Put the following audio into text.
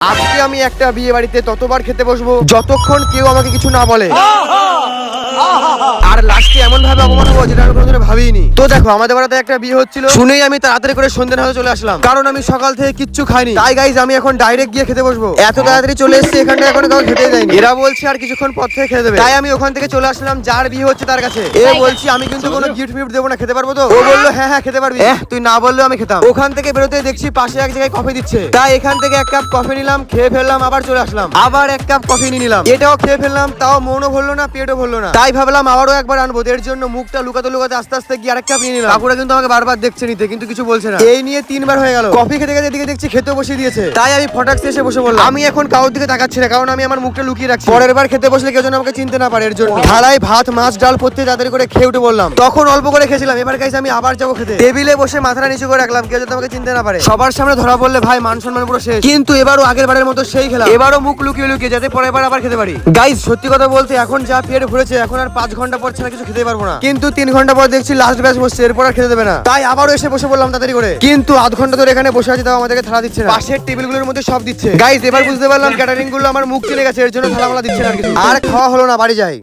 আজকে আমি একটা বিয়ে বাড়িতে ততবার খেতে বসবো যতক্ষণ কেউ আমাকে কিছু না বলে, আর লাস্টে এমন ভাবে অপমান হবো যেটা আমি কোনোদিনও ভাবিনি। তো দেখো, আমাদের বাড়িতে একটা বিয়ে হচ্ছিল, শুনেই আমি তাড়াতাড়ি করে সন্ধ্যে হতে চলে আসলাম, কারণ আমি সকাল থেকে কিচ্ছু খাইনি। তাই গাইজ আমি এখন ডাইরেক্ট গিয়ে খেতে বসবো। এত তাড়াতাড়ি চলে এসেছি, এখানটা এখন কাউ খেতে যায়নি। এরা বলছে আর কিছুক্ষণ পর থেকে খেতে দেবে, তাই আমি ওখান থেকে চলে আসলাম যার বিয়ে হচ্ছে তার কাছে। বলছি আমি কিন্তু কোনো গিফট মিফট দেবো না, খেতে পারবো তো? ও বললো হ্যাঁ হ্যাঁ খেতে পারবি। তুই না বললেও আমি খেতাম। ওখান থেকে বেরোতে দেখছি পাশে এক জায়গায় কফি দিচ্ছে, তাই এখান থেকে এক কাপ কফি নিলাম, খেয়ে ফেললাম, আবার চলে আসলাম, আবার এক কাপ কফি নিয়ে নিলাম, এটাও খেয়ে ফেললাম, তাও মনও ভরলো না, পেটও ভরলো না। তাই ভাবলাম আবারও একবার আনবো, এর জন্য মুখটা লুকাতে লুকাতে আস্তে আস্তে গিয়ে আরেক কাপ নিয়ে নিলাম। কাকুরা কিন্তু আমাকে বারবার দেখছে নিতে, কিন্তু কিছু বলছে না। এই নিয়ে 3বার হয়ে গেল। কফি খেতে খেতে এদিকে দেখছি খেতে বসে দিয়েছে, তাই আমি ফটাকসে এসে বসে বললাম। আমি এখন কারোর দিকে তাকাচ্ছি না, কারণ আমি আমার মুখটা লুকিয়ে রাখছি, পরের বার খেতে বসলে কেউ যেন আমাকে চিনতে না পারে, এর জন্য থালায় ভাত মাছ ডাল পড়তে তাড়াতাড়ি করে খেয়ে উঠে বললাম। তখন অল্প করে খেয়েছিলাম, এবার গাইস আমি আবার যাবো খেতে। টেবিলে বসে মাথাটা নিচু করে রাখলাম, কেউ যাতে আমাকে চিনতে না পারে। সবার সামনে ধরা পড়লে ভাই মান সম্মান পুরো শেষ, কিন্তু এবারও আগের বারের মতো সেই খেলাম, এবারও মুখ লুকিয়ে লুকিয়ে যাতে পরের বার আবার খেতে পারি। গাইস সত্যি কথা বলতে এখন যা পেট ভরেছে, এখন আর 5 ঘন্টা পর ছাড়া কিছু খেতে পারবো না, কিন্তু 3 ঘন্টা পর দেখছি লাস্ট ব্যাচ বসছে, এরপর আর খেতে দেবে না। তাই আবারও এসে বসে বললাম তাড়াতাড়ি করে, কিন্তু আধ ঘন্টা ধরে এখানে বসে আছি, তাও আমাদেরকে থালা দিচ্ছে না। পাশের টেবিলগুলোর মধ্যে সব দিচ্ছে। গাইস এবার বুঝতে পারলাম ক্যাটারিং গুলো আমার মুখ চিনে গেছে, এর জন্য থালামালা দিচ্ছে না আর কিছু। আর খাওয়া হলো না, বাড়ি যাই।